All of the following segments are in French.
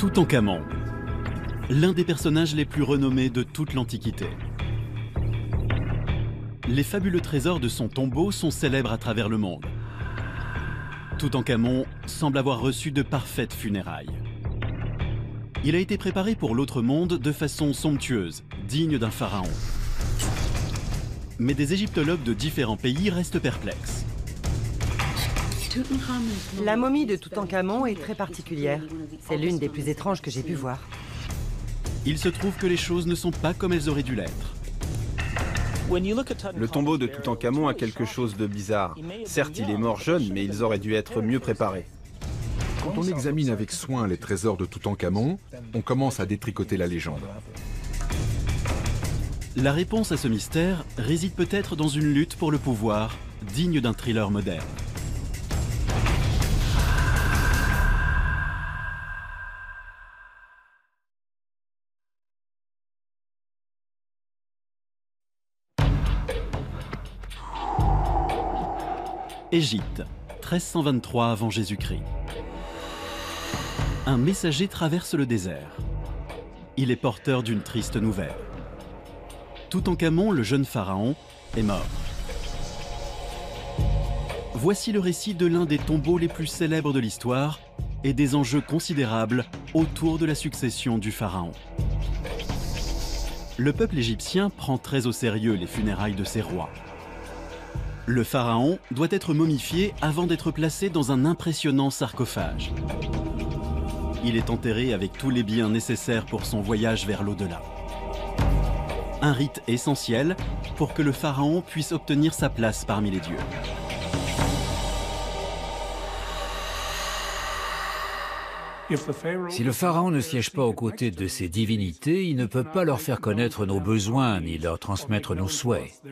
Toutankhamon, l'un des personnages les plus renommés de toute l'Antiquité. Les fabuleux trésors de son tombeau sont célèbres à travers le monde. Toutankhamon semble avoir reçu de parfaites funérailles. Il a été préparé pour l'autre monde de façon somptueuse, digne d'un pharaon. Mais des égyptologues de différents pays restent perplexes. La momie de Toutankhamon est très particulière. C'est l'une des plus étranges que j'ai pu voir. Il se trouve que les choses ne sont pas comme elles auraient dû l'être. Le tombeau de Toutankhamon a quelque chose de bizarre. Certes, il est mort jeune, mais ils auraient dû être mieux préparés. Quand on examine avec soin les trésors de Toutankhamon, on commence à détricoter la légende. La réponse à ce mystère réside peut-être dans une lutte pour le pouvoir, digne d'un thriller moderne. Égypte, 1323 avant Jésus-Christ. Un messager traverse le désert. Il est porteur d'une triste nouvelle. Toutankhamon, le jeune pharaon, est mort. Voici le récit de l'un des tombeaux les plus célèbres de l'histoire et des enjeux considérables autour de la succession du pharaon. Le peuple égyptien prend très au sérieux les funérailles de ses rois. Le pharaon doit être momifié avant d'être placé dans un impressionnant sarcophage. Il est enterré avec tous les biens nécessaires pour son voyage vers l'au-delà. Un rite essentiel pour que le pharaon puisse obtenir sa place parmi les dieux. Si le pharaon ne siège pas aux côtés de ses divinités, il ne peut pas leur faire connaître nos besoins ni leur transmettre nos souhaits.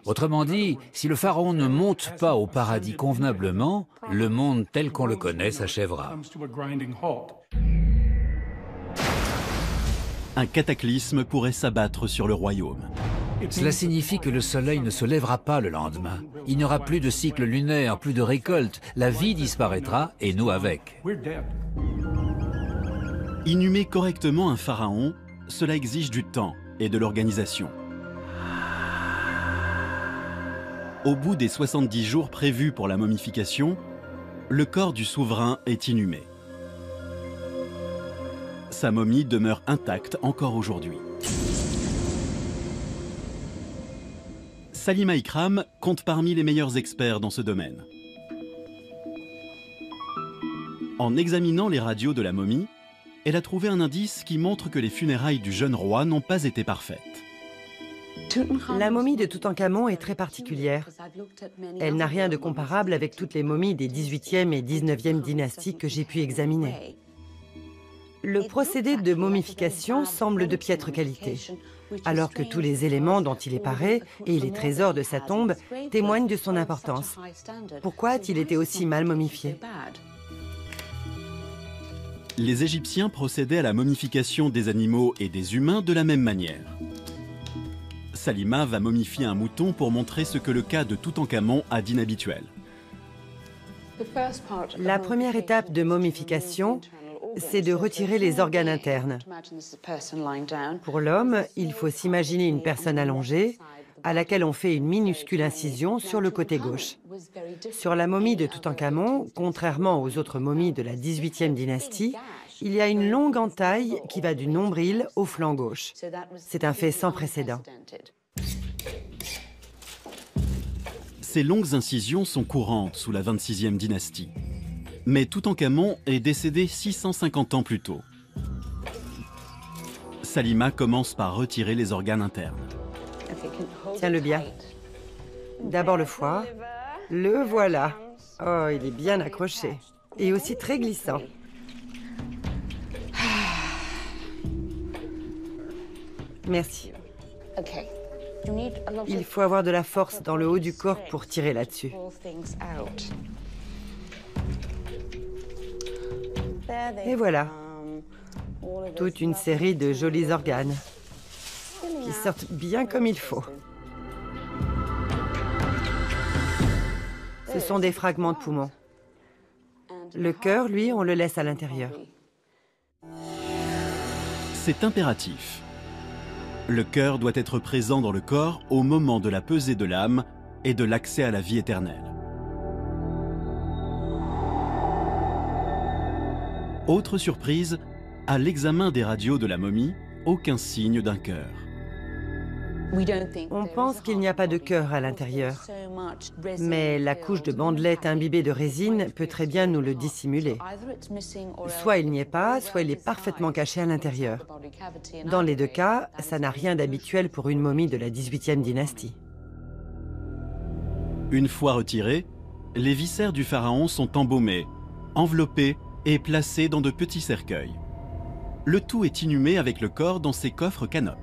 Autrement dit, si le pharaon ne monte pas au paradis convenablement, le monde tel qu'on le connaît s'achèvera. Un cataclysme pourrait s'abattre sur le royaume. Cela signifie que le soleil ne se lèvera pas le lendemain. Il n'y aura plus de cycle lunaire, plus de récolte. La vie disparaîtra et nous avec. Inhumer correctement un pharaon, cela exige du temps et de l'organisation. Au bout des 70 jours prévus pour la momification, le corps du souverain est inhumé. Sa momie demeure intacte encore aujourd'hui. Salima Ikram compte parmi les meilleurs experts dans ce domaine. En examinant les radios de la momie, elle a trouvé un indice qui montre que les funérailles du jeune roi n'ont pas été parfaites. La momie de Toutankhamon est très particulière. Elle n'a rien de comparable avec toutes les momies des 18e et 19e dynasties que j'ai pu examiner. Le procédé de momification semble de piètre qualité, alors que tous les éléments dont il est paré et les trésors de sa tombe témoignent de son importance. Pourquoi a-t-il été aussi mal momifié ? Les Égyptiens procédaient à la momification des animaux et des humains de la même manière. Salima va momifier un mouton pour montrer ce que le cas de Toutankhamon a d'inhabituel. La première étape de momification, c'est de retirer les organes internes. Pour l'homme, il faut s'imaginer une personne allongée à laquelle on fait une minuscule incision sur le côté gauche. Sur la momie de Toutankhamon, contrairement aux autres momies de la 18e dynastie, il y a une longue entaille qui va du nombril au flanc gauche. C'est un fait sans précédent. Ces longues incisions sont courantes sous la 26e dynastie. Mais Toutankhamon est décédé 650 ans plus tôt. Salima commence par retirer les organes internes. Tiens-le bien. D'abord le foie. Le voilà. Oh, il est bien accroché. Et aussi très glissant. Merci. Il faut avoir de la force dans le haut du corps pour tirer là-dessus. Et voilà. Toute une série de jolis organes qui sortent bien comme il faut. Ce sont des fragments de poumons. Le cœur, lui, on le laisse à l'intérieur. C'est impératif. Le cœur doit être présent dans le corps au moment de la pesée de l'âme et de l'accès à la vie éternelle. Autre surprise, à l'examen des radios de la momie, aucun signe d'un cœur. On pense qu'il n'y a pas de cœur à l'intérieur, mais la couche de bandelettes imbibée de résine peut très bien nous le dissimuler. Soit il n'y est pas, soit il est parfaitement caché à l'intérieur. Dans les deux cas, ça n'a rien d'habituel pour une momie de la 18e dynastie. Une fois retirés, les viscères du pharaon sont embaumés, enveloppés et placés dans de petits cercueils. Le tout est inhumé avec le corps dans ces coffres canopes.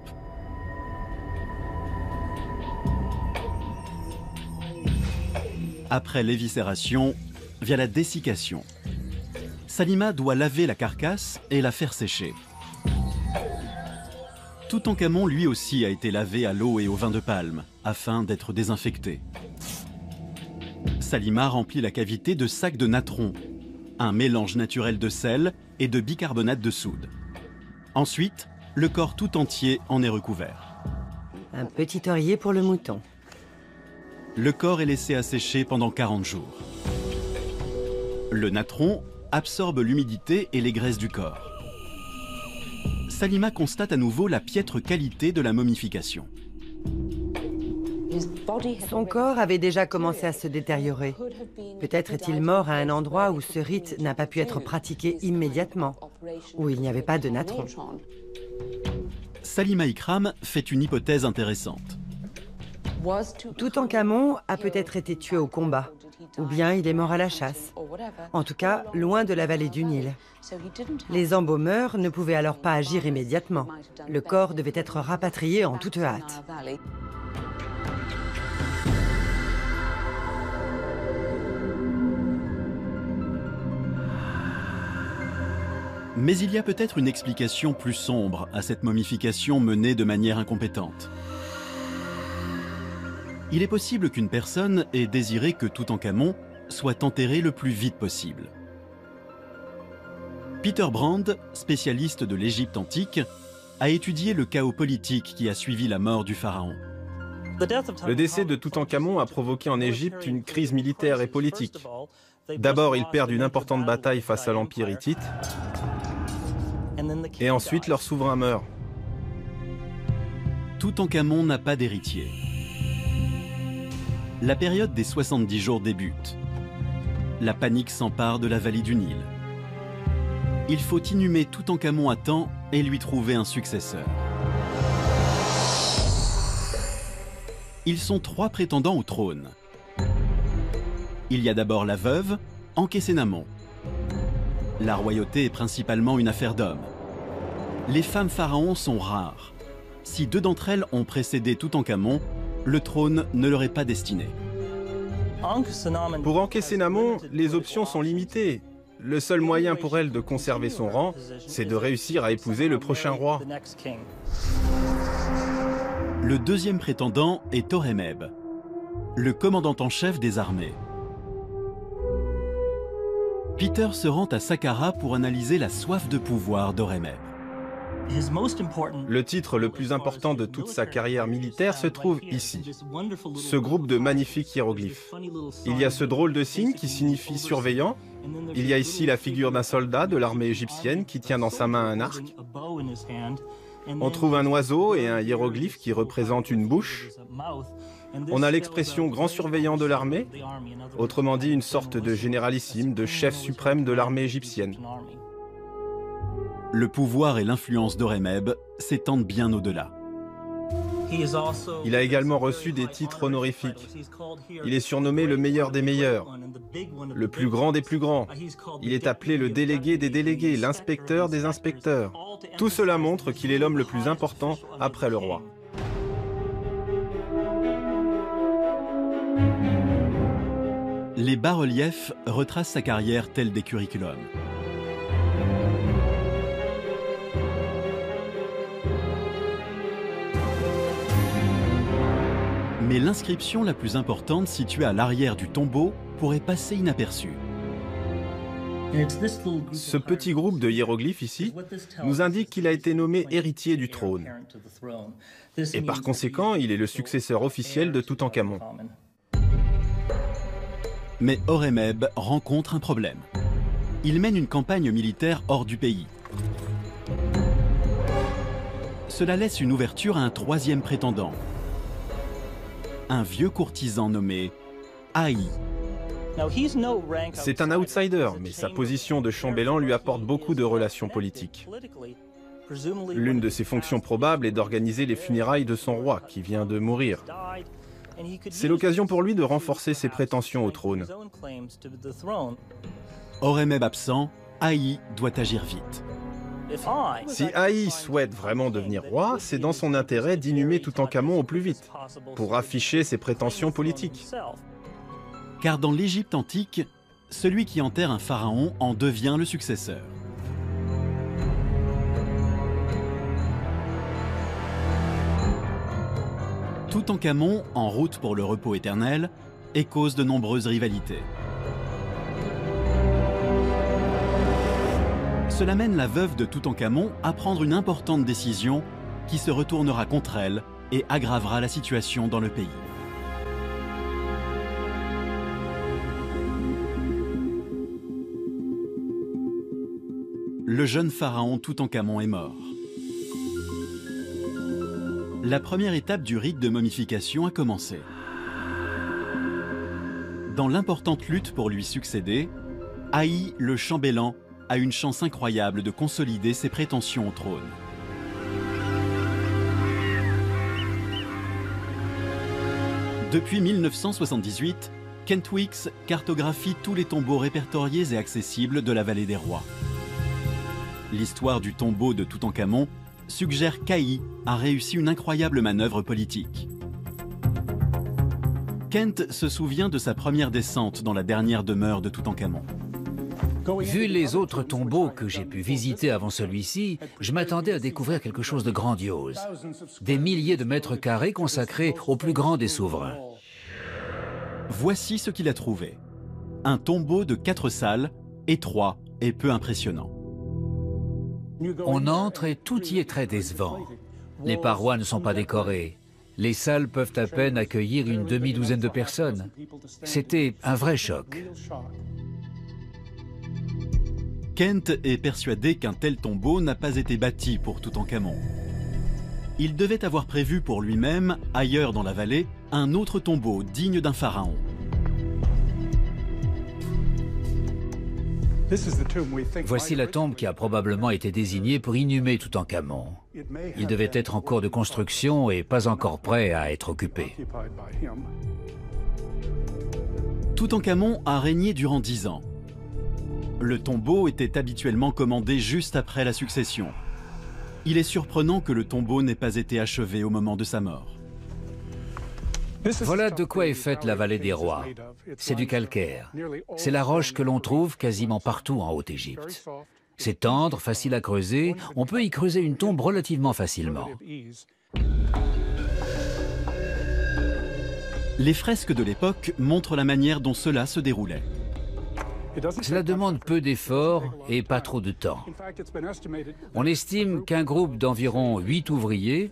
Après l'éviscération, via la dessiccation. Salima doit laver la carcasse et la faire sécher. Toutankhamon lui aussi a été lavé à l'eau et au vin de palme, afin d'être désinfecté. Salima remplit la cavité de sacs de natron, un mélange naturel de sel et de bicarbonate de soude. Ensuite, le corps tout entier en est recouvert. Un petit oreiller pour le mouton. Le corps est laissé assécher pendant 40 jours. Le natron absorbe l'humidité et les graisses du corps. Salima constate à nouveau la piètre qualité de la momification. Son corps avait déjà commencé à se détériorer. Peut-être est-il mort à un endroit où ce rite n'a pas pu être pratiqué immédiatement, où il n'y avait pas de natron. Salima Ikram fait une hypothèse intéressante. Toutankhamon a peut-être été tué au combat, ou bien il est mort à la chasse. En tout cas, loin de la vallée du Nil. Les embaumeurs ne pouvaient alors pas agir immédiatement. Le corps devait être rapatrié en toute hâte. Mais il y a peut-être une explication plus sombre à cette momification menée de manière incompétente. Il est possible qu'une personne ait désiré que Toutankhamon soit enterré le plus vite possible. Peter Brand, spécialiste de l'Égypte antique, a étudié le chaos politique qui a suivi la mort du pharaon. Le décès de Toutankhamon a provoqué en Égypte une crise militaire et politique. D'abord, ils perdent une importante bataille face à l'Empire hittite, et ensuite leur souverain meurt. Toutankhamon n'a pas d'héritier. La période des 70 jours débute. La panique s'empare de la vallée du Nil. Il faut inhumer Toutankhamon à temps et lui trouver un successeur. Ils sont 3 prétendants au trône. Il y a d'abord la veuve, Ankhésénamon. La royauté est principalement une affaire d'hommes. Les femmes pharaons sont rares. Si 2 d'entre elles ont précédé Toutankhamon, le trône ne leur est pas destiné. Pour Ankhésénamon, les options sont limitées. Le seul moyen pour elle de conserver son rang, c'est de réussir à épouser le prochain roi. Le deuxième prétendant est Horemheb, le commandant en chef des armées. Peter se rend à Saqqara pour analyser la soif de pouvoir d'Horemheb. Le titre le plus important de toute sa carrière militaire se trouve ici, ce groupe de magnifiques hiéroglyphes. Il y a ce drôle de signe qui signifie surveillant. Il y a ici la figure d'un soldat de l'armée égyptienne qui tient dans sa main un arc. On trouve un oiseau et un hiéroglyphe qui représente une bouche. On a l'expression grand surveillant de l'armée, autrement dit une sorte de généralissime, de chef suprême de l'armée égyptienne. Le pouvoir et l'influence d'Horemheb s'étendent bien au-delà. Il a également reçu des titres honorifiques. Il est surnommé le meilleur des meilleurs, le plus grand des plus grands. Il est appelé le délégué des délégués, l'inspecteur des inspecteurs. Tout cela montre qu'il est l'homme le plus important après le roi. Les bas-reliefs retracent sa carrière telle des curriculums. Mais l'inscription la plus importante située à l'arrière du tombeau pourrait passer inaperçue. Ce petit groupe de hiéroglyphes ici nous indique qu'il a été nommé héritier du trône. Et par conséquent, il est le successeur officiel de Toutankhamon. Mais Horemheb rencontre un problème. Il mène une campagne militaire hors du pays. Cela laisse une ouverture à un troisième prétendant. Un vieux courtisan nommé Haï. C'est un outsider, mais sa position de chambellan lui apporte beaucoup de relations politiques. L'une de ses fonctions probables est d'organiser les funérailles de son roi, qui vient de mourir. C'est l'occasion pour lui de renforcer ses prétentions au trône. Horemheb absent, Haï doit agir vite. Si Haï souhaite vraiment devenir roi, c'est dans son intérêt d'inhumer Toutankhamon au plus vite, pour afficher ses prétentions politiques. Car dans l'Égypte antique, celui qui enterre un pharaon en devient le successeur. Toutankhamon, en route pour le repos éternel, est cause de nombreuses rivalités. Cela mène la veuve de Toutankhamon à prendre une importante décision qui se retournera contre elle et aggravera la situation dans le pays. Le jeune pharaon Toutankhamon est mort. La première étape du rite de momification a commencé. Dans l'importante lutte pour lui succéder, Haï, le chambellan, a une chance incroyable de consolider ses prétentions au trône. Depuis 1978, Kent Weeks cartographie tous les tombeaux répertoriés et accessibles de la vallée des rois. L'histoire du tombeau de Toutankhamon suggère qu'Haï a réussi une incroyable manœuvre politique. Kent se souvient de sa première descente dans la dernière demeure de Toutankhamon. Vu les autres tombeaux que j'ai pu visiter avant celui-ci, je m'attendais à découvrir quelque chose de grandiose. Des milliers de mètres carrés consacrés au plus grand des souverains. Voici ce qu'il a trouvé. Un tombeau de 4 salles, étroit et peu impressionnant. On entre et tout y est très décevant. Les parois ne sont pas décorées. Les salles peuvent à peine accueillir une demi-douzaine de personnes. C'était un vrai choc. Kent est persuadé qu'un tel tombeau n'a pas été bâti pour Toutankhamon. Il devait avoir prévu pour lui-même, ailleurs dans la vallée, un autre tombeau digne d'un pharaon. Voici la tombe qui a probablement été désignée pour inhumer Toutankhamon. Il devait être en cours de construction et pas encore prêt à être occupé. Toutankhamon a régné durant 10 ans. Le tombeau était habituellement commandé juste après la succession. Il est surprenant que le tombeau n'ait pas été achevé au moment de sa mort. Voilà de quoi est faite la vallée des rois. C'est du calcaire. C'est la roche que l'on trouve quasiment partout en Haute-Égypte. C'est tendre, facile à creuser. On peut y creuser une tombe relativement facilement. Les fresques de l'époque montrent la manière dont cela se déroulait. Cela demande peu d'efforts et pas trop de temps. On estime qu'un groupe d'environ 8 ouvriers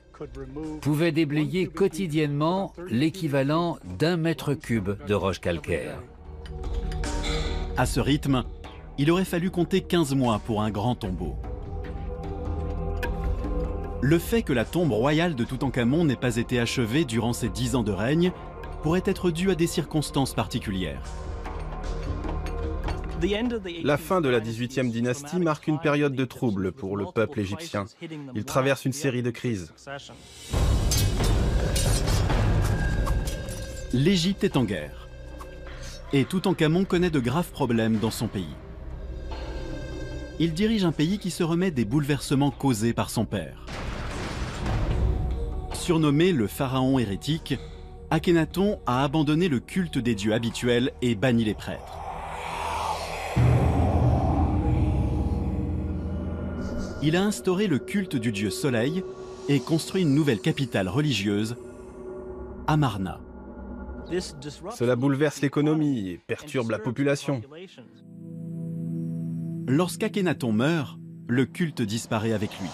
pouvait déblayer quotidiennement l'équivalent d'1 mètre cube de roche calcaire. À ce rythme, il aurait fallu compter 15 mois pour un grand tombeau. Le fait que la tombe royale de Toutankhamon n'ait pas été achevée durant ses 10 ans de règne pourrait être dû à des circonstances particulières. La fin de la XVIIIe dynastie marque une période de trouble pour le peuple égyptien. Il traverse une série de crises. L'Égypte est en guerre. Et Toutankhamon connaît de graves problèmes dans son pays. Il dirige un pays qui se remet des bouleversements causés par son père. Surnommé le pharaon hérétique, Akhenaton a abandonné le culte des dieux habituels et banni les prêtres. Il a instauré le culte du dieu Soleil et construit une nouvelle capitale religieuse, Amarna. Cela bouleverse l'économie et perturbe la population. Lorsqu'Akhenaton meurt, le culte disparaît avec lui.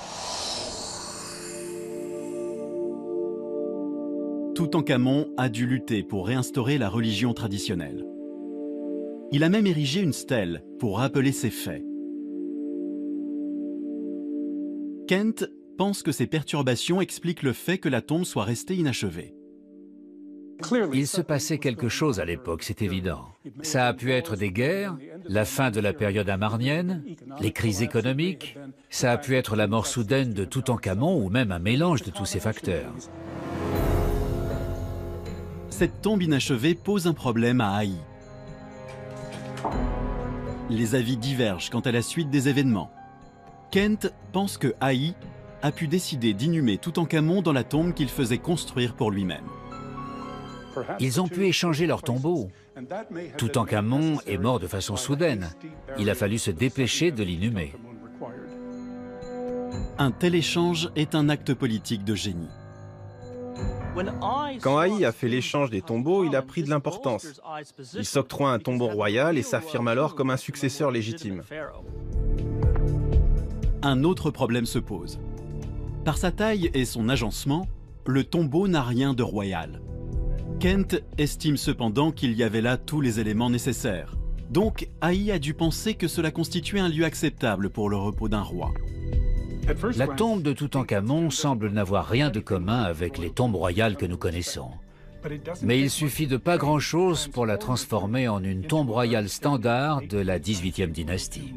Toutankhamon a dû lutter pour réinstaurer la religion traditionnelle. Il a même érigé une stèle pour rappeler ces faits. Kent pense que ces perturbations expliquent le fait que la tombe soit restée inachevée. Il se passait quelque chose à l'époque, c'est évident. Ça a pu être des guerres, la fin de la période amarnienne, les crises économiques, ça a pu être la mort soudaine de Toutankhamon ou même un mélange de tous ces facteurs. Cette tombe inachevée pose un problème à Haï. Les avis divergent quant à la suite des événements. Kent pense que Haï a pu décider d'inhumer Toutankhamon dans la tombe qu'il faisait construire pour lui-même. Ils ont pu échanger leurs tombeaux. Toutankhamon est mort de façon soudaine. Il a fallu se dépêcher de l'inhumer. Un tel échange est un acte politique de génie. Quand Haï a fait l'échange des tombeaux, il a pris de l'importance. Il s'octroie un tombeau royal et s'affirme alors comme un successeur légitime. Un autre problème se pose. Par sa taille et son agencement, le tombeau n'a rien de royal. Kent estime cependant qu'il y avait là tous les éléments nécessaires. Donc, Haï a dû penser que cela constituait un lieu acceptable pour le repos d'un roi. La tombe de Toutankhamon semble n'avoir rien de commun avec les tombes royales que nous connaissons. Mais il suffit de pas grand-chose pour la transformer en une tombe royale standard de la 18e dynastie.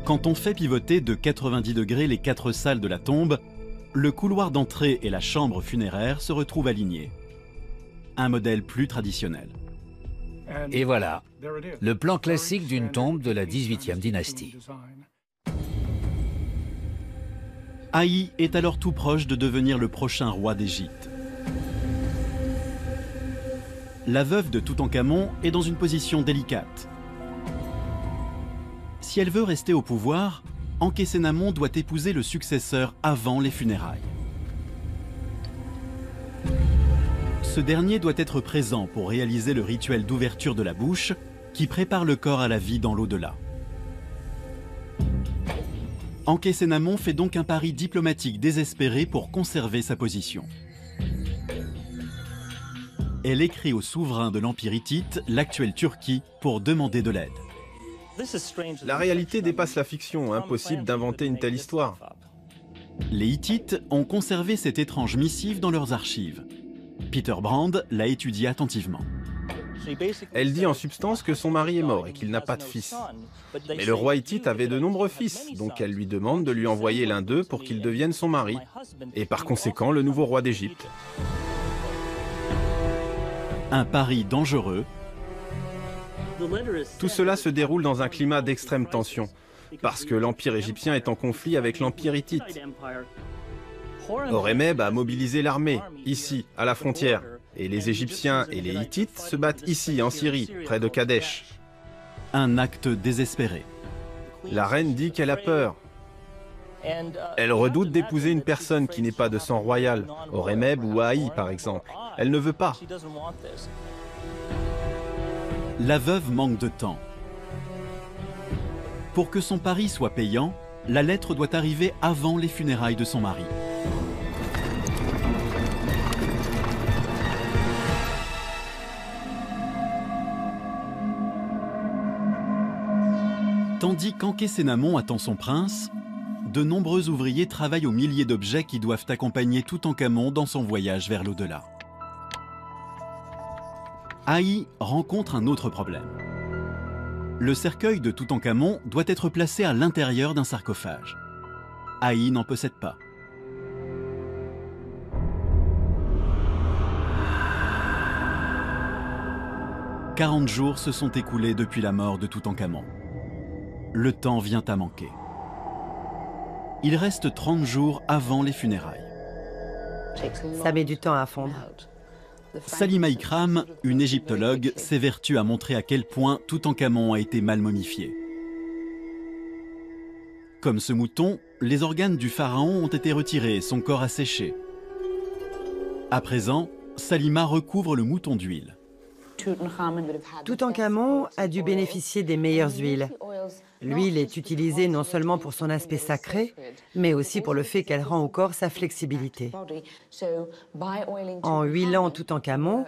Quand on fait pivoter de 90 degrés les 4 salles de la tombe, le couloir d'entrée et la chambre funéraire se retrouvent alignés. Un modèle plus traditionnel. Et voilà, le plan classique d'une tombe de la 18e dynastie. Haï est alors tout proche de devenir le prochain roi d'Égypte. La veuve de Toutankhamon est dans une position délicate. Si elle veut rester au pouvoir, Ankhésénamon doit épouser le successeur avant les funérailles. Ce dernier doit être présent pour réaliser le rituel d'ouverture de la bouche qui prépare le corps à la vie dans l'au-delà. Ankhésénamon fait donc un pari diplomatique désespéré pour conserver sa position. Elle écrit au souverain de l'Empire hittite, l'actuelle Turquie, pour demander de l'aide. La réalité dépasse la fiction, impossible d'inventer une telle histoire. Les Hittites ont conservé cette étrange missive dans leurs archives. Peter Brand l'a étudiée attentivement. Elle dit en substance que son mari est mort et qu'il n'a pas de fils. Mais le roi hittite avait de nombreux fils, donc elle lui demande de lui envoyer l'un d'eux pour qu'il devienne son mari, et par conséquent le nouveau roi d'Égypte. Un pari dangereux. Tout cela se déroule dans un climat d'extrême tension, parce que l'Empire égyptien est en conflit avec l'Empire hittite. Horemheb a mobilisé l'armée, ici, à la frontière, et les Égyptiens et les Hittites se battent ici, en Syrie, près de Kadesh. Un acte désespéré. La reine dit qu'elle a peur. Elle redoute d'épouser une personne qui n'est pas de sang royal, Horemheb ou Haï par exemple. Elle ne veut pas. La veuve manque de temps. Pour que son pari soit payant, la lettre doit arriver avant les funérailles de son mari. Tandis qu'Ankhésénamon attend son prince, de nombreux ouvriers travaillent aux milliers d'objets qui doivent accompagner Toutankhamon dans son voyage vers l'au-delà. Haï rencontre un autre problème. Le cercueil de Toutankhamon doit être placé à l'intérieur d'un sarcophage. Haï n'en possède pas. « 40 jours se sont écoulés depuis la mort de Toutankhamon. Le temps vient à manquer. Il reste 30 jours avant les funérailles. Ça met du temps à fondre. Salima Ikram, une égyptologue, s'évertue à montrer à quel point Toutankhamon a été mal momifié. Comme ce mouton, les organes du pharaon ont été retirés et son corps a séché. À présent, Salima recouvre le mouton d'huile. Toutankhamon a dû bénéficier des meilleures huiles. L'huile est utilisée non seulement pour son aspect sacré, mais aussi pour le fait qu'elle rend au corps sa flexibilité. En huilant Toutankhamon,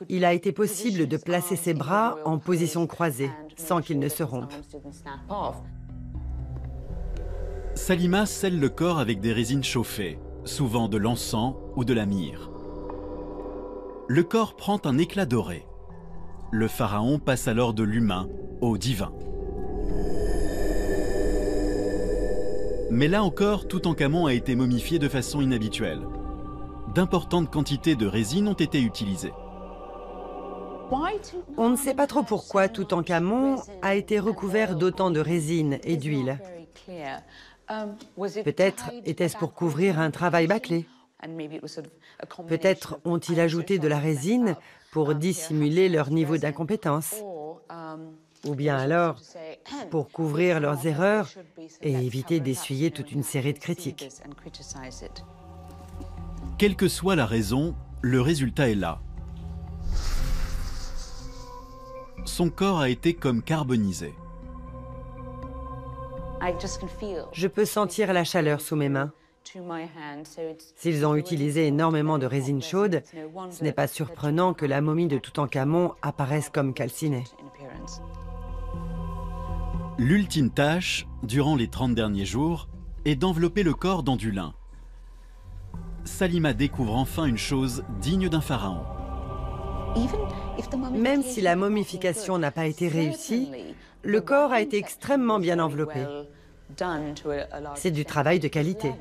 il a été possible de placer ses bras en position croisée, sans qu'ils ne se rompent. Salima scelle le corps avec des résines chauffées, souvent de l'encens ou de la myrrhe. Le corps prend un éclat doré. Le pharaon passe alors de l'humain au divin. Mais là encore, Toutankhamon a été momifié de façon inhabituelle. D'importantes quantités de résine ont été utilisées. On ne sait pas trop pourquoi Toutankhamon a été recouvert d'autant de résine et d'huile. Peut-être était-ce pour couvrir un travail bâclé. Peut-être ont-ils ajouté de la résine pour dissimuler leur niveau d'incompétence. Ou bien alors pour couvrir leurs erreurs et éviter d'essuyer toute une série de critiques. Quelle que soit la raison, le résultat est là. Son corps a été comme carbonisé. Je peux sentir la chaleur sous mes mains. S'ils ont utilisé énormément de résine chaude, ce n'est pas surprenant que la momie de Toutankhamon apparaisse comme calcinée. L'ultime tâche, durant les 30 derniers jours, est d'envelopper le corps dans du lin. Salima découvre enfin une chose digne d'un pharaon. Même si la momification n'a pas été réussie, le corps a été extrêmement bien enveloppé. C'est du travail de qualité.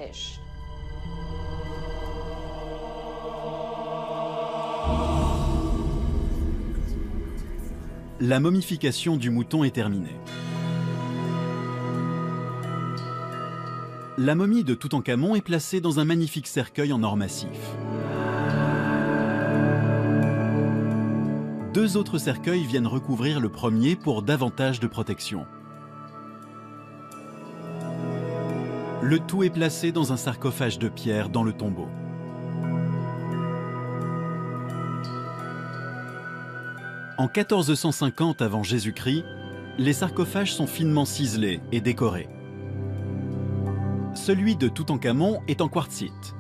La momification du mouton est terminée. La momie de Toutankhamon est placée dans un magnifique cercueil en or massif. 2 autres cercueils viennent recouvrir le premier pour davantage de protection. Le tout est placé dans un sarcophage de pierre dans le tombeau. En 1450 avant Jésus-Christ, les sarcophages sont finement ciselés et décorés. Celui de Toutankhamon est en quartzite.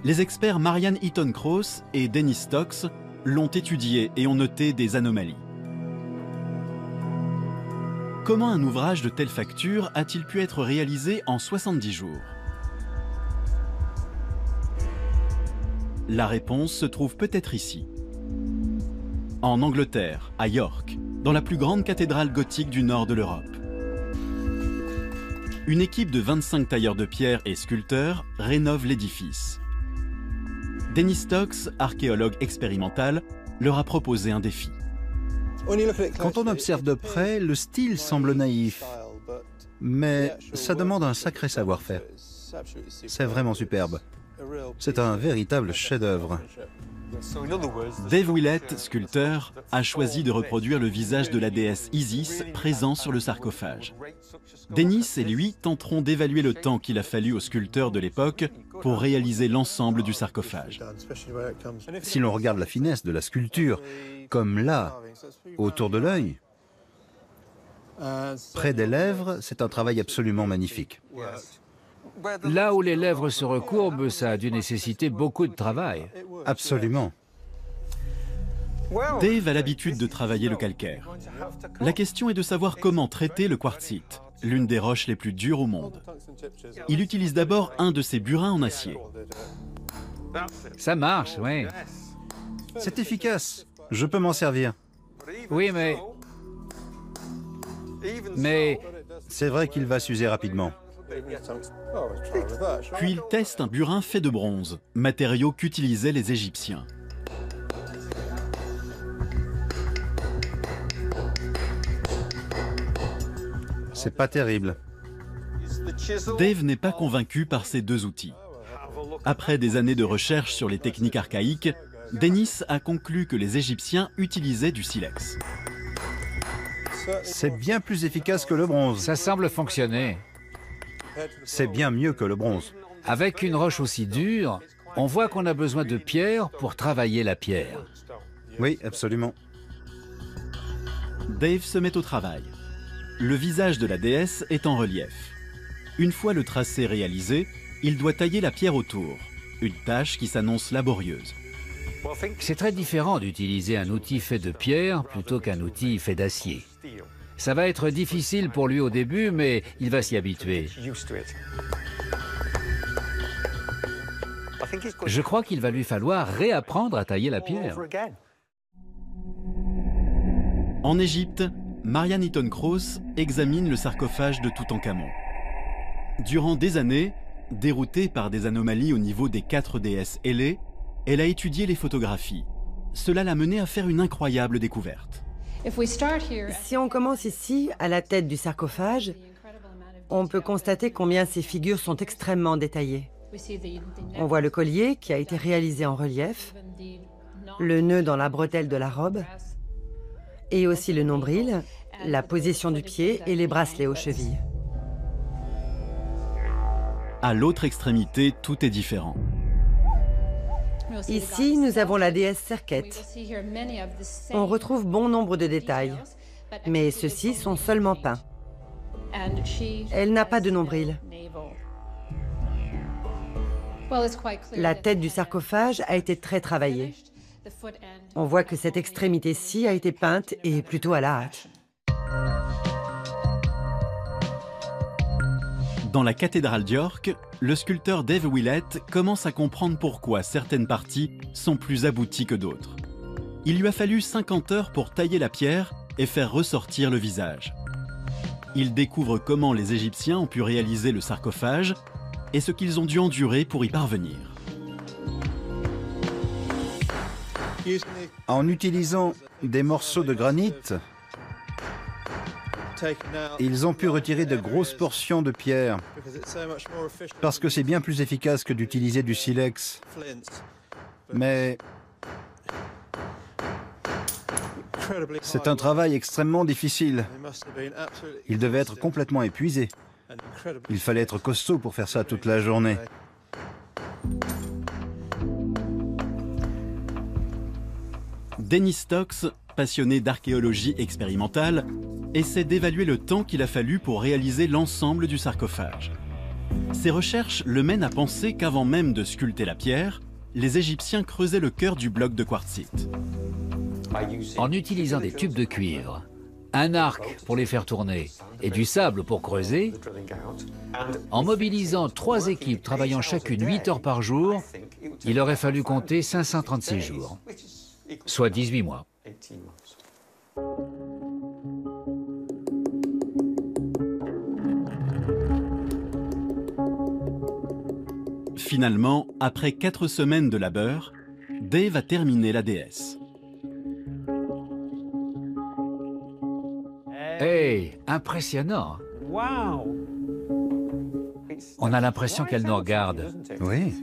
Les experts Marianne Eaton-Krauss et Dennis Stocks l'ont étudié et ont noté des anomalies. Comment un ouvrage de telle facture a-t-il pu être réalisé en 70 jours? La réponse se trouve peut-être ici. En Angleterre, à York, dans la plus grande cathédrale gothique du nord de l'Europe. Une équipe de 25 tailleurs de pierre et sculpteurs rénove l'édifice. Dennis Stocks, archéologue expérimental, leur a proposé un défi. Quand on observe de près, le style semble naïf, mais ça demande un sacré savoir-faire. C'est vraiment superbe. C'est un véritable chef-d'œuvre. Dave Willett, sculpteur, a choisi de reproduire le visage de la déesse Isis présent sur le sarcophage. Dennis et lui tenteront d'évaluer le temps qu'il a fallu aux sculpteurs de l'époque pour réaliser l'ensemble du sarcophage. Si l'on regarde la finesse de la sculpture, comme là, autour de l'œil, près des lèvres, c'est un travail absolument magnifique. Là où les lèvres se recourbent, ça a dû nécessiter beaucoup de travail. Absolument. Dave a l'habitude de travailler le calcaire. La question est de savoir comment traiter le quartzite, l'une des roches les plus dures au monde. Il utilise d'abord un de ses burins en acier. Ça marche, oui. C'est efficace. Je peux m'en servir. Oui, mais C'est vrai qu'il va s'user rapidement. Puis il teste un burin fait de bronze, matériau qu'utilisaient les Égyptiens. C'est pas terrible. Dave n'est pas convaincu par ces 2 outils. Après des années de recherche sur les techniques archaïques, Dennis a conclu que les Égyptiens utilisaient du silex. C'est bien plus efficace que le bronze. ça semble fonctionner. C'est bien mieux que le bronze. Avec une roche aussi dure, on voit qu'on a besoin de pierre pour travailler la pierre. Oui, absolument. Dave se met au travail. Le visage de la déesse est en relief. Une fois le tracé réalisé, il doit tailler la pierre autour, une tâche qui s'annonce laborieuse. C'est très différent d'utiliser un outil fait de pierre plutôt qu'un outil fait d'acier. Ça va être difficile pour lui au début, mais il va s'y habituer. Je crois qu'il va lui falloir réapprendre à tailler la pierre. En Égypte, Marianne Eaton-Krauss examine le sarcophage de Toutankhamon. Durant des années, déroutée par des anomalies au niveau des 4 déesses ailées, elle a étudié les photographies. Cela l'a menée à faire une incroyable découverte. Si on commence ici, à la tête du sarcophage, on peut constater combien ces figures sont extrêmement détaillées. On voit le collier qui a été réalisé en relief, le nœud dans la bretelle de la robe, et aussi le nombril, la position du pied et les bracelets aux chevilles. À l'autre extrémité, tout est différent. Ici, nous avons la déesse Serket. On retrouve bon nombre de détails, mais ceux-ci sont seulement peints. Elle n'a pas de nombril. La tête du sarcophage a été très travaillée. On voit que cette extrémité-ci a été peinte et plutôt à la hâte. Dans la cathédrale d'York, le sculpteur Dave Willett commence à comprendre pourquoi certaines parties sont plus abouties que d'autres. Il lui a fallu 50 heures pour tailler la pierre et faire ressortir le visage. Il découvre comment les Égyptiens ont pu réaliser le sarcophage et ce qu'ils ont dû endurer pour y parvenir. En utilisant des morceaux de granit, ils ont pu retirer de grosses portions de pierre, parce que c'est bien plus efficace que d'utiliser du silex. Mais c'est un travail extrêmement difficile. Il devait être complètement épuisé. Il fallait être costaud pour faire ça toute la journée. Dennis Stocks, passionné d'archéologie expérimentale, essaie d'évaluer le temps qu'il a fallu pour réaliser l'ensemble du sarcophage. Ses recherches le mènent à penser qu'avant même de sculpter la pierre, les Égyptiens creusaient le cœur du bloc de quartzite. En utilisant des tubes de cuivre, un arc pour les faire tourner et du sable pour creuser, en mobilisant 3 équipes travaillant chacune 8 heures par jour, il aurait fallu compter 536 jours, soit 18 mois. Finalement, après 4 semaines de labeur, Dave a terminé la déesse. Hey, impressionnant! On a l'impression qu'elle nous regarde. Oui.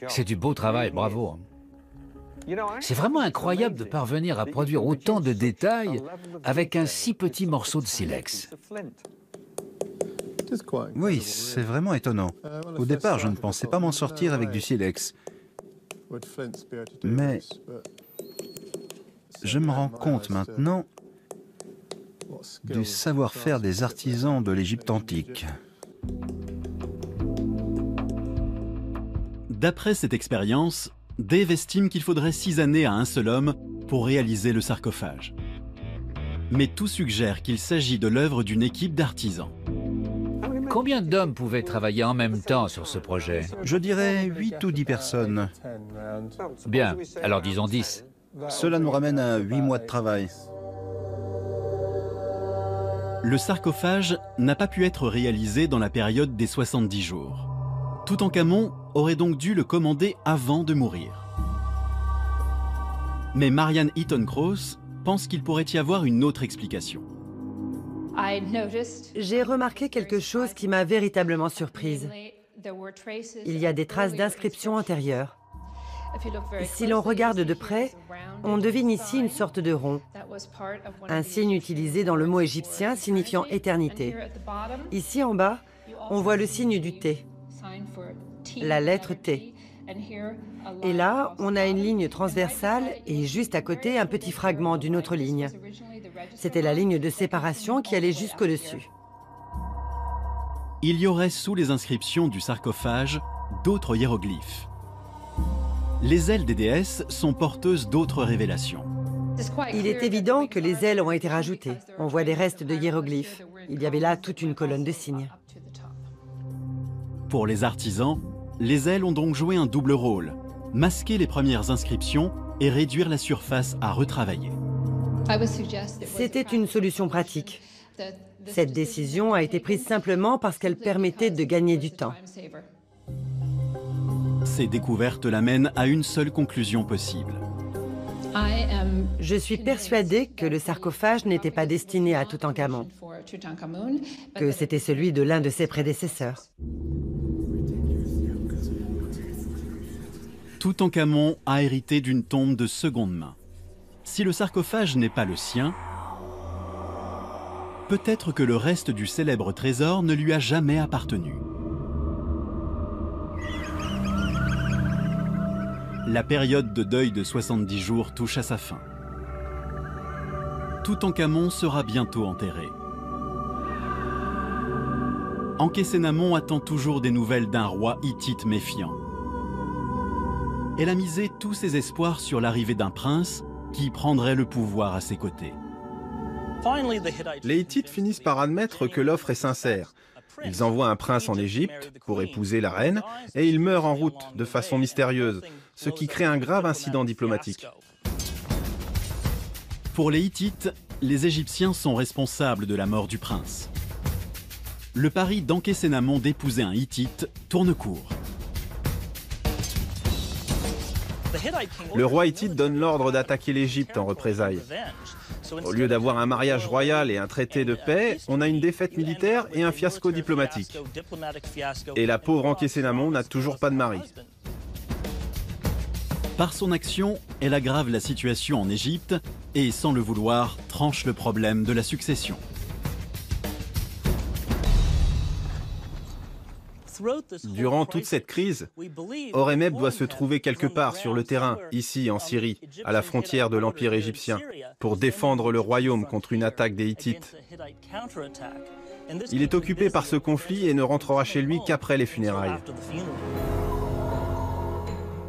C'est du beau travail, bravo. C'est vraiment incroyable de parvenir à produire autant de détails avec un si petit morceau de silex. Oui, c'est vraiment étonnant. Au départ, je ne pensais pas m'en sortir avec du silex. Mais je me rends compte maintenant du savoir-faire des artisans de l'Égypte antique. D'après cette expérience, Dave estime qu'il faudrait 6 années à un seul homme pour réaliser le sarcophage. Mais tout suggère qu'il s'agit de l'œuvre d'une équipe d'artisans. Combien d'hommes pouvaient travailler en même temps sur ce projet? Je dirais 8 ou 10 personnes. Bien, alors disons 10. Cela nous ramène à 8 mois de travail. Le sarcophage n'a pas pu être réalisé dans la période des 70 jours. Toutankhamon aurait donc dû le commander avant de mourir. Mais Marianne Eaton-Krauss pense qu'il pourrait y avoir une autre explication. J'ai remarqué quelque chose qui m'a véritablement surprise. Il y a des traces d'inscriptions antérieures. Si l'on regarde de près, on devine ici une sorte de rond, un signe utilisé dans le mot égyptien signifiant éternité. Ici en bas, on voit le signe du T, la lettre T. Et là, on a une ligne transversale et juste à côté, un petit fragment d'une autre ligne. C'était la ligne de séparation qui allait jusqu'au-dessus. Il y aurait sous les inscriptions du sarcophage d'autres hiéroglyphes. Les ailes des déesses sont porteuses d'autres révélations. Il est évident que les ailes ont été rajoutées. On voit des restes de hiéroglyphes. Il y avait là toute une colonne de signes. Pour les artisans, les ailes ont donc joué un double rôle, masquer les premières inscriptions et réduire la surface à retravailler. C'était une solution pratique. Cette décision a été prise simplement parce qu'elle permettait de gagner du temps. Ces découvertes l'amènent à une seule conclusion possible. Je suis persuadée que le sarcophage n'était pas destiné à Toutankhamon, que c'était celui de l'un de ses prédécesseurs. Toutankhamon a hérité d'une tombe de seconde main. Si le sarcophage n'est pas le sien, peut-être que le reste du célèbre trésor ne lui a jamais appartenu. La période de deuil de 70 jours touche à sa fin. Toutankhamon sera bientôt enterré. Ankhésénamon attend toujours des nouvelles d'un roi hittite méfiant. Elle a misé tous ses espoirs sur l'arrivée d'un prince qui prendrait le pouvoir à ses côtés. Les Hittites finissent par admettre que l'offre est sincère. Ils envoient un prince en Égypte pour épouser la reine et il meurt en route de façon mystérieuse, ce qui crée un grave incident diplomatique. Pour les Hittites, les Égyptiens sont responsables de la mort du prince. Le pari d'Ankhésénamon d'épouser un Hittite tourne court. Le roi hittite donne l'ordre d'attaquer l'Égypte en représailles. Au lieu d'avoir un mariage royal et un traité de paix, on a une défaite militaire et un fiasco diplomatique. Et la pauvre Ankhésénamon n'a toujours pas de mari. Par son action, elle aggrave la situation en Égypte et, sans le vouloir, tranche le problème de la succession. Durant toute cette crise, Horemheb doit se trouver quelque part sur le terrain, ici en Syrie, à la frontière de l'Empire égyptien, pour défendre le royaume contre une attaque des Hittites. Il est occupé par ce conflit et ne rentrera chez lui qu'après les funérailles.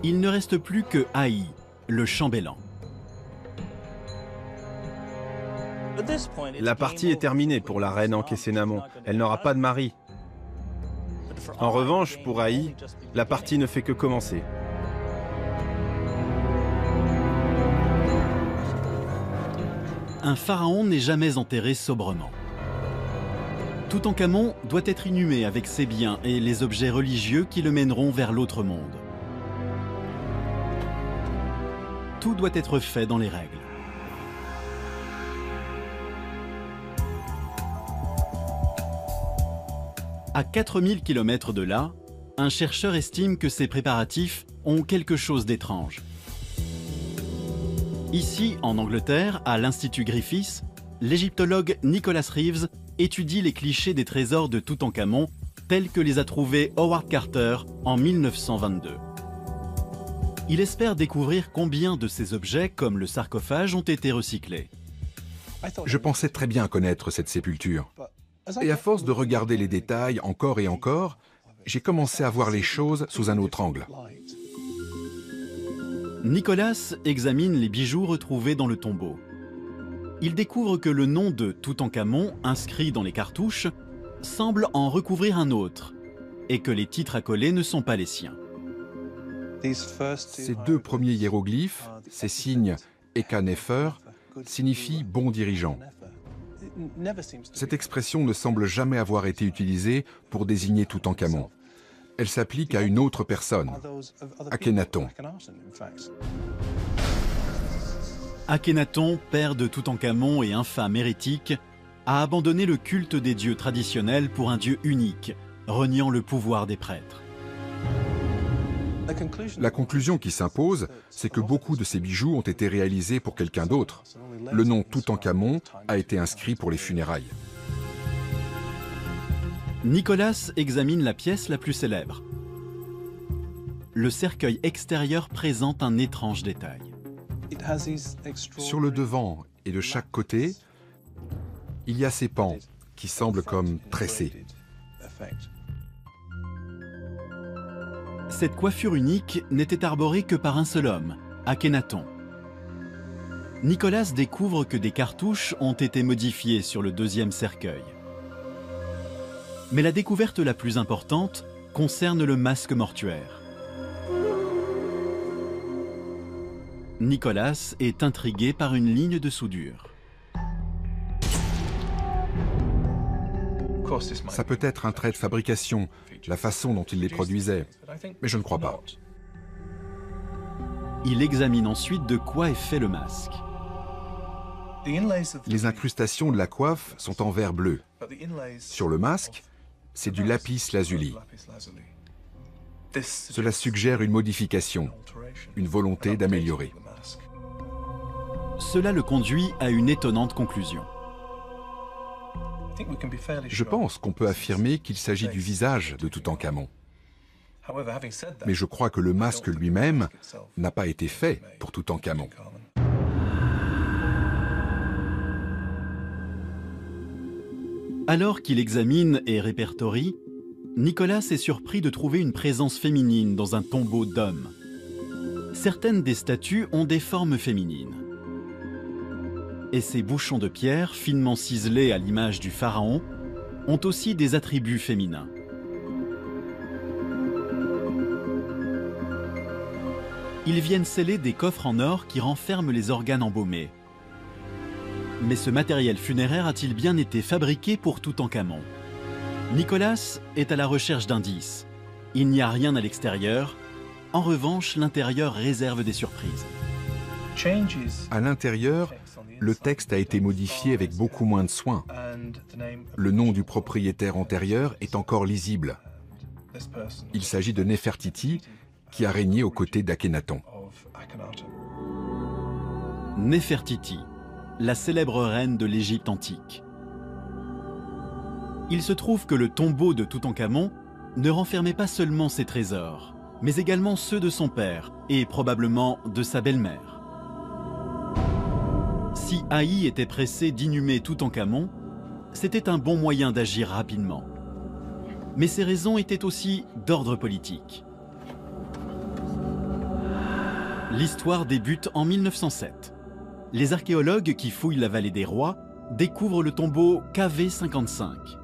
Il ne reste plus que Haï, le chambellan. La partie est terminée pour la reine Ankhésénamon. Elle n'aura pas de mari. En revanche, pour Haï, la partie ne fait que commencer. Un pharaon n'est jamais enterré sobrement. Toutankhamon doit être inhumé avec ses biens et les objets religieux qui le mèneront vers l'autre monde. Tout doit être fait dans les règles. À 4000 km de là, un chercheur estime que ces préparatifs ont quelque chose d'étrange. Ici, en Angleterre, à l'Institut Griffiths, l'égyptologue Nicholas Reeves étudie les clichés des trésors de Toutankhamon tels que les a trouvés Howard Carter en 1922. Il espère découvrir combien de ces objets, comme le sarcophage, ont été recyclés. Je pensais très bien connaître cette sépulture. Et à force de regarder les détails encore et encore, j'ai commencé à voir les choses sous un autre angle. Nicolas examine les bijoux retrouvés dans le tombeau. Il découvre que le nom de Toutankhamon, inscrit dans les cartouches, semble en recouvrir un autre, et que les titres accolés ne sont pas les siens. Ces deux premiers hiéroglyphes, ces signes Eka Nefer, signifient bon dirigeant. Cette expression ne semble jamais avoir été utilisée pour désigner Toutankhamon. Elle s'applique à une autre personne, Akhenaton. Akhenaton, père de Toutankhamon et infâme hérétique, a abandonné le culte des dieux traditionnels pour un dieu unique, reniant le pouvoir des prêtres. La conclusion qui s'impose, c'est que beaucoup de ces bijoux ont été réalisés pour quelqu'un d'autre. Le nom Toutankhamon a été inscrit pour les funérailles. Nicolas examine la pièce la plus célèbre. le cercueil extérieur présente un étrange détail. Sur le devant et de chaque côté, il y a ces pans qui semblent comme tressés. Cette coiffure unique n'était arborée que par un seul homme, Akhenaton. Nicolas découvre que des cartouches ont été modifiées sur le deuxième cercueil. Mais la découverte la plus importante concerne le masque mortuaire. Nicolas est intrigué par une ligne de soudure. Ça peut être un trait de fabrication, la façon dont il les produisait, mais je ne crois pas. Il examine ensuite de quoi est fait le masque. Les incrustations de la coiffe sont en verre bleu. Sur le masque, c'est du lapis lazuli. Cela suggère une modification, une volonté d'améliorer. Cela le conduit à une étonnante conclusion. Je pense qu'on peut affirmer qu'il s'agit du visage de Toutankhamon. Mais je crois que le masque lui-même n'a pas été fait pour Toutankhamon. Alors qu'il examine et répertorie, Nicolas est surpris de trouver une présence féminine dans un tombeau d'homme. Certaines des statues ont des formes féminines. Et ces bouchons de pierre, finement ciselés à l'image du pharaon, ont aussi des attributs féminins. Ils viennent sceller des coffres en or qui renferment les organes embaumés. Mais ce matériel funéraire a-t-il bien été fabriqué pour Toutankhamon? Nicolas est à la recherche d'indices. Il n'y a rien à l'extérieur. En revanche, l'intérieur réserve des surprises. À l'intérieur, le texte a été modifié avec beaucoup moins de soin. Le nom du propriétaire antérieur est encore lisible. Il s'agit de Néfertiti, qui a régné aux côtés d'Akhenaton. Néfertiti, la célèbre reine de l'Égypte antique. Il se trouve que le tombeau de Toutankhamon ne renfermait pas seulement ses trésors, mais également ceux de son père et probablement de sa belle-mère. Si Haï était pressé d'inhumer Toutankhamon, c'était un bon moyen d'agir rapidement. Mais ces raisons étaient aussi d'ordre politique. L'histoire débute en 1907. Les archéologues qui fouillent la vallée des rois découvrent le tombeau KV55.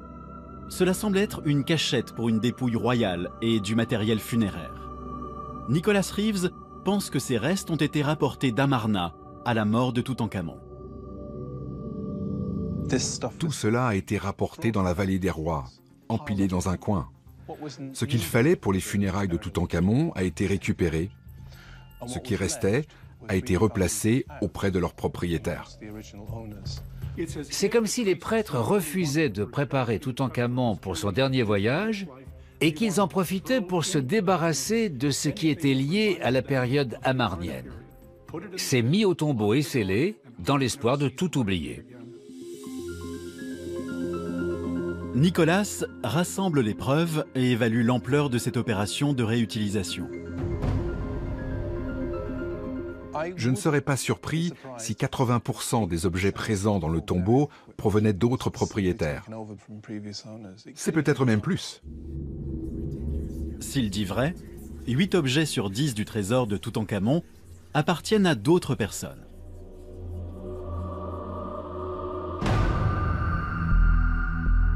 Cela semble être une cachette pour une dépouille royale et du matériel funéraire. Nicolas Reeves pense que ces restes ont été rapportés d'Amarna à la mort de Toutankhamon. Tout cela a été rapporté dans la vallée des rois, empilé dans un coin. Ce qu'il fallait pour les funérailles de Toutankhamon a été récupéré. Ce qui restait a été replacé auprès de leur propriétaire. C'est comme si les prêtres refusaient de préparer Toutankhamon pour son dernier voyage et qu'ils en profitaient pour se débarrasser de ce qui était lié à la période amarnienne. C'est mis au tombeau et scellé dans l'espoir de tout oublier. Nicolas rassemble les preuves et évalue l'ampleur de cette opération de réutilisation. Je ne serais pas surpris si 80% des objets présents dans le tombeau provenaient d'autres propriétaires. C'est peut-être même plus. S'il dit vrai, 8 objets sur 10 du trésor de Toutankhamon appartiennent à d'autres personnes.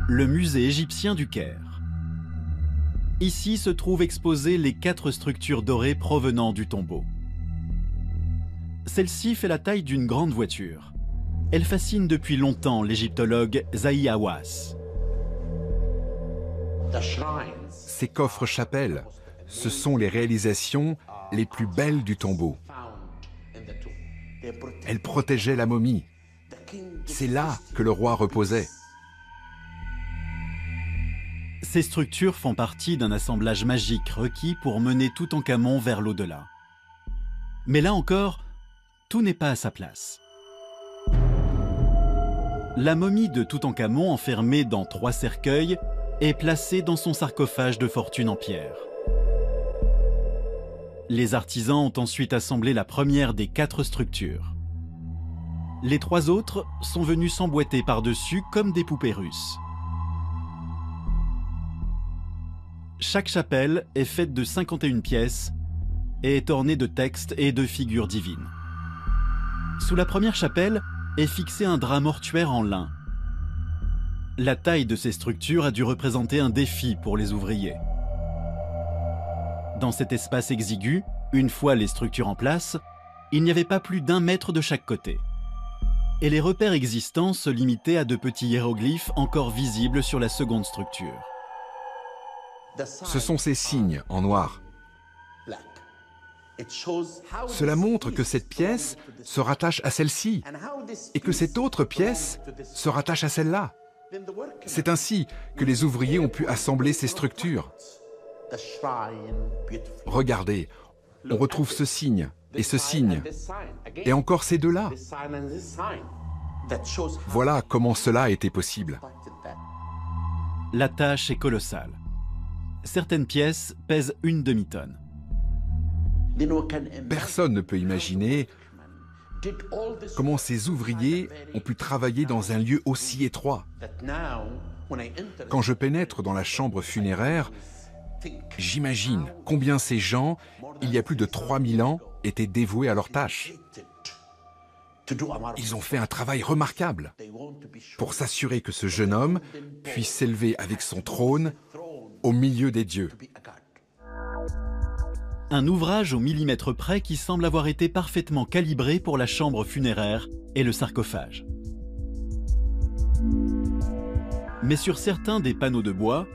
Le musée égyptien du Caire. Ici se trouvent exposées les 4 structures dorées provenant du tombeau. Celle-ci fait la taille d'une grande voiture. Elle fascine depuis longtemps l'égyptologue Zahi Hawass. Ces coffres-chapelles, ce sont les réalisations les plus belles du tombeau. Elles protégeaient la momie. C'est là que le roi reposait. Ces structures font partie d'un assemblage magique requis pour mener Toutankhamon vers l'au-delà. Mais là encore, tout n'est pas à sa place. La momie de Toutankhamon, enfermée dans 3 cercueils, est placée dans son sarcophage de fortune en pierre. Les artisans ont ensuite assemblé la première des 4 structures. Les 3 autres sont venus s'emboîter par-dessus comme des poupées russes. Chaque chapelle est faite de 51 pièces et est ornée de textes et de figures divines. Sous la première chapelle est fixé un drap mortuaire en lin. La taille de ces structures a dû représenter un défi pour les ouvriers. Dans cet espace exigu, une fois les structures en place, il n'y avait pas plus d'1 mètre de chaque côté. Et les repères existants se limitaient à de petits hiéroglyphes encore visibles sur la seconde structure. Ce sont ces signes en noir. Cela montre que cette pièce se rattache à celle-ci et que cette autre pièce se rattache à celle-là. C'est ainsi que les ouvriers ont pu assembler ces structures. Regardez, on retrouve ce signe et ce signe, et encore ces deux-là. Voilà comment cela a été possible. La tâche est colossale. Certaines pièces pèsent 1 demi-tonne. Personne ne peut imaginer comment ces ouvriers ont pu travailler dans un lieu aussi étroit. Quand je pénètre dans la chambre funéraire, j'imagine combien ces gens, il y a plus de 3000 ans, étaient dévoués à leur tâche. Ils ont fait un travail remarquable pour s'assurer que ce jeune homme puisse s'élever avec son trône au milieu des dieux. Un ouvrage au millimètre près qui semble avoir été parfaitement calibré pour la chambre funéraire et le sarcophage. Mais sur certains des panneaux de bois,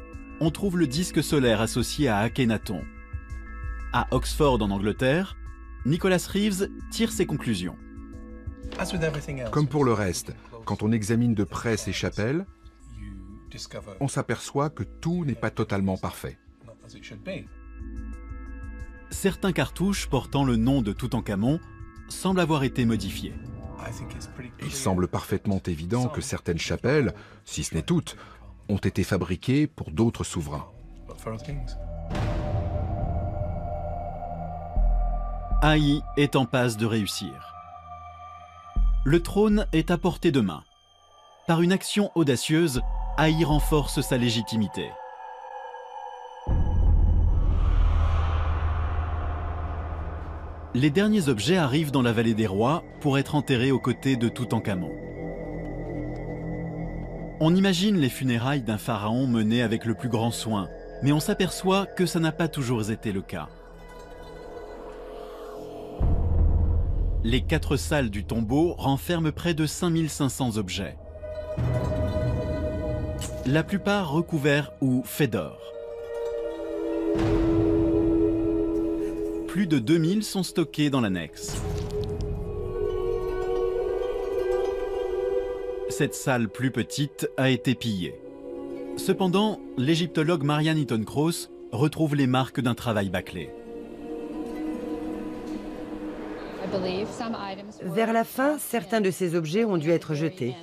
on trouve le disque solaire associé à Akhenaton. À Oxford en Angleterre, Nicholas Reeves tire ses conclusions. Comme pour le reste, quand on examine de près ces chapelles, on s'aperçoit que tout n'est pas totalement parfait. Certains cartouches portant le nom de Toutankhamon semblent avoir été modifiés. Il semble parfaitement évident que certaines chapelles, si ce n'est toutes, ont été fabriquées pour d'autres souverains. Haï est en passe de réussir. Le trône est à portée de main. Par une action audacieuse, Haï renforce sa légitimité. Les derniers objets arrivent dans la vallée des rois pour être enterrés aux côtés de Toutankhamon. On imagine les funérailles d'un pharaon menées avec le plus grand soin, mais on s'aperçoit que ça n'a pas toujours été le cas. Les 4 salles du tombeau renferment près de 5500 objets. La plupart recouverts ou faits d'or. Plus de 2000 sont stockés dans l'annexe. Cette salle plus petite a été pillée. Cependant, l'égyptologue Marianne Eaton-Krauss retrouve les marques d'un travail bâclé. Vers la fin, certains de ces objets ont dû être jetés.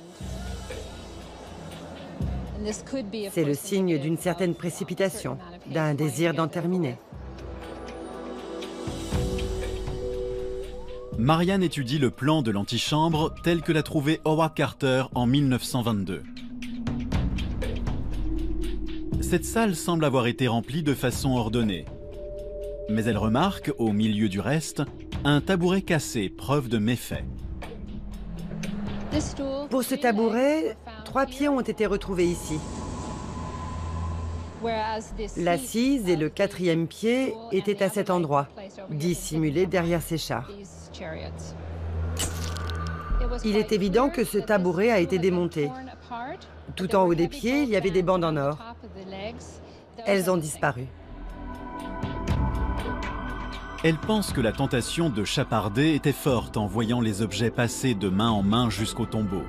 C'est le signe d'une certaine précipitation, d'un désir d'en terminer. Marianne étudie le plan de l'antichambre tel que l'a trouvé Howard Carter en 1922. Cette salle semble avoir été remplie de façon ordonnée. Mais elle remarque, au milieu du reste, un tabouret cassé, preuve de méfait. Pour ce tabouret, 3 pieds ont été retrouvés ici. L'assise et le 4e pied étaient à cet endroit, dissimulés derrière ces chars. Il est évident que ce tabouret a été démonté. Tout en haut des pieds, il y avait des bandes en or. Elles ont disparu. Elle pense que la tentation de chaparder était forte en voyant les objets passer de main en main jusqu'au tombeau.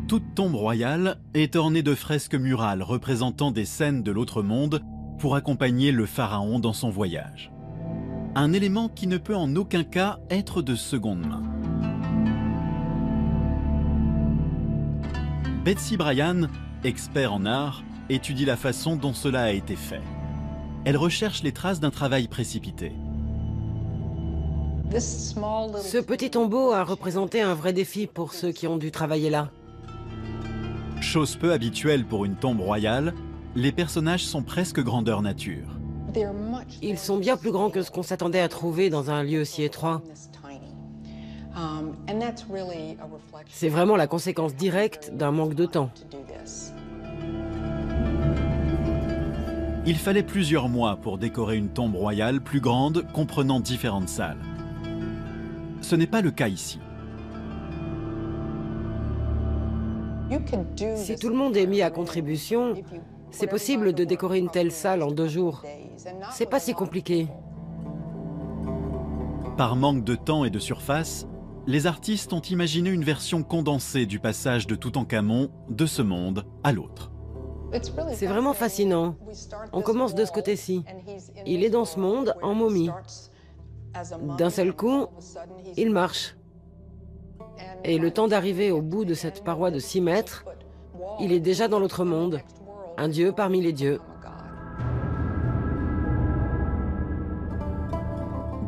Toute tombe royale est ornée de fresques murales représentant des scènes de l'autre monde pour accompagner le pharaon dans son voyage. Un élément qui ne peut en aucun cas être de seconde main. Betsy Bryan, expert en art, étudie la façon dont cela a été fait. Elle recherche les traces d'un travail précipité. Ce petit tombeau a représenté un vrai défi pour ceux qui ont dû travailler là. Chose peu habituelle pour une tombe royale, les personnages sont presque grandeur nature. Ils sont bien plus grands que ce qu'on s'attendait à trouver dans un lieu si étroit. C'est vraiment la conséquence directe d'un manque de temps. Il fallait plusieurs mois pour décorer une tombe royale plus grande, comprenant différentes salles. Ce n'est pas le cas ici. Si tout le monde est mis à contribution, c'est possible de décorer une telle salle en 2 jours. C'est pas si compliqué. Par manque de temps et de surface, les artistes ont imaginé une version condensée du passage de Toutankhamon de ce monde à l'autre. C'est vraiment fascinant. On commence de ce côté-ci. Il est dans ce monde en momie. D'un seul coup, il marche. Et le temps d'arriver au bout de cette paroi de 6 mètres, il est déjà dans l'autre monde, un dieu parmi les dieux.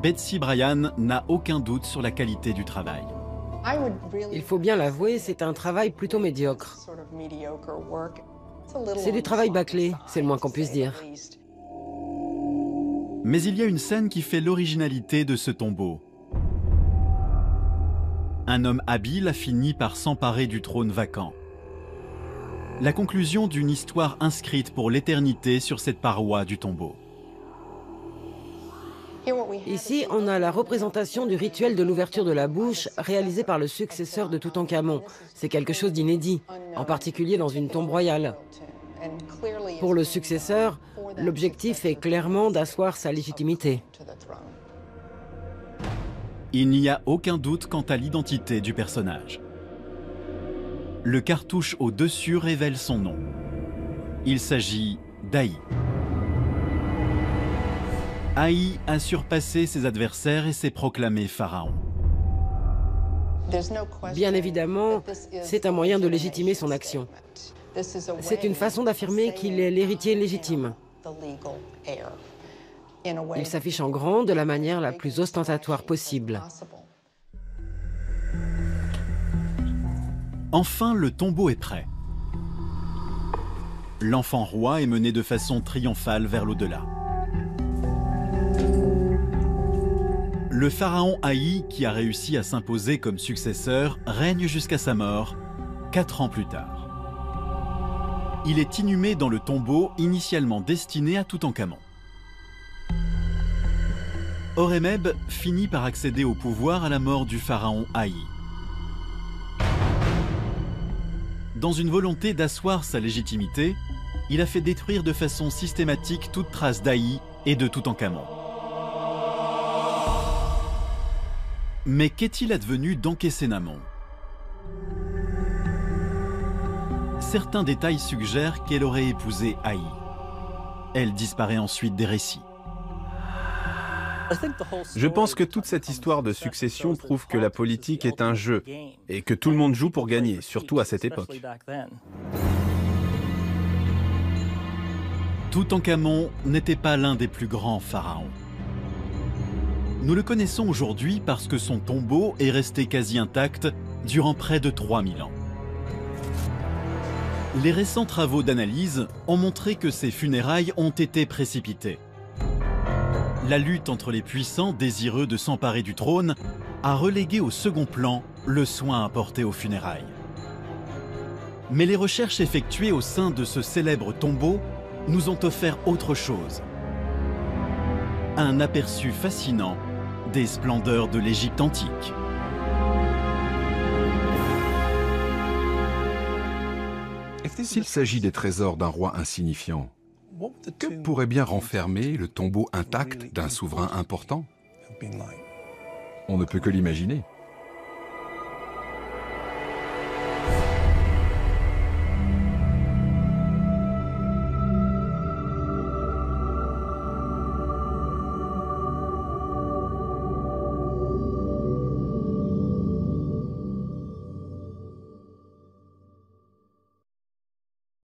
Betsy Bryan n'a aucun doute sur la qualité du travail. Il faut bien l'avouer, c'est un travail plutôt médiocre. C'est du travail bâclé, c'est le moins qu'on puisse dire. Mais il y a une scène qui fait l'originalité de ce tombeau. Un homme habile a fini par s'emparer du trône vacant. La conclusion d'une histoire inscrite pour l'éternité sur cette paroi du tombeau. Ici, on a la représentation du rituel de l'ouverture de la bouche réalisé par le successeur de Toutankhamon. C'est quelque chose d'inédit, en particulier dans une tombe royale. Pour le successeur, l'objectif est clairement d'asseoir sa légitimité. Il n'y a aucun doute quant à l'identité du personnage. Le cartouche au-dessus révèle son nom. Il s'agit d'Aï. Aï a surpassé ses adversaires et s'est proclamé pharaon. Bien évidemment, c'est un moyen de légitimer son action. C'est une façon d'affirmer qu'il est l'héritier légitime. Il s'affiche en grand de la manière la plus ostentatoire possible. Enfin, le tombeau est prêt. L'enfant roi est mené de façon triomphale vers l'au-delà. Le pharaon Aï, qui a réussi à s'imposer comme successeur, règne jusqu'à sa mort, 4 ans plus tard. Il est inhumé dans le tombeau initialement destiné à Toutankhamon. Horemheb finit par accéder au pouvoir à la mort du pharaon Aï. Dans une volonté d'asseoir sa légitimité, il a fait détruire de façon systématique toute trace d'Aï et de Toutankhamon. Mais qu'est-il advenu d'Ankhésénamon? Certains détails suggèrent qu'elle aurait épousé Aï. Elle disparaît ensuite des récits. Je pense que toute cette histoire de succession prouve que la politique est un jeu et que tout le monde joue pour gagner, surtout à cette époque. Toutankhamon n'était pas l'un des plus grands pharaons. Nous le connaissons aujourd'hui parce que son tombeau est resté quasi intact durant près de 3000 ans. Les récents travaux d'analyse ont montré que ses funérailles ont été précipitées. La lutte entre les puissants désireux de s'emparer du trône a relégué au second plan le soin apporté aux funérailles. Mais les recherches effectuées au sein de ce célèbre tombeau nous ont offert autre chose. Un aperçu fascinant des splendeurs de l'Égypte antique. S'il s'agit des trésors d'un roi insignifiant, que pourrait bien renfermer le tombeau intact d'un souverain important? On ne peut que l'imaginer.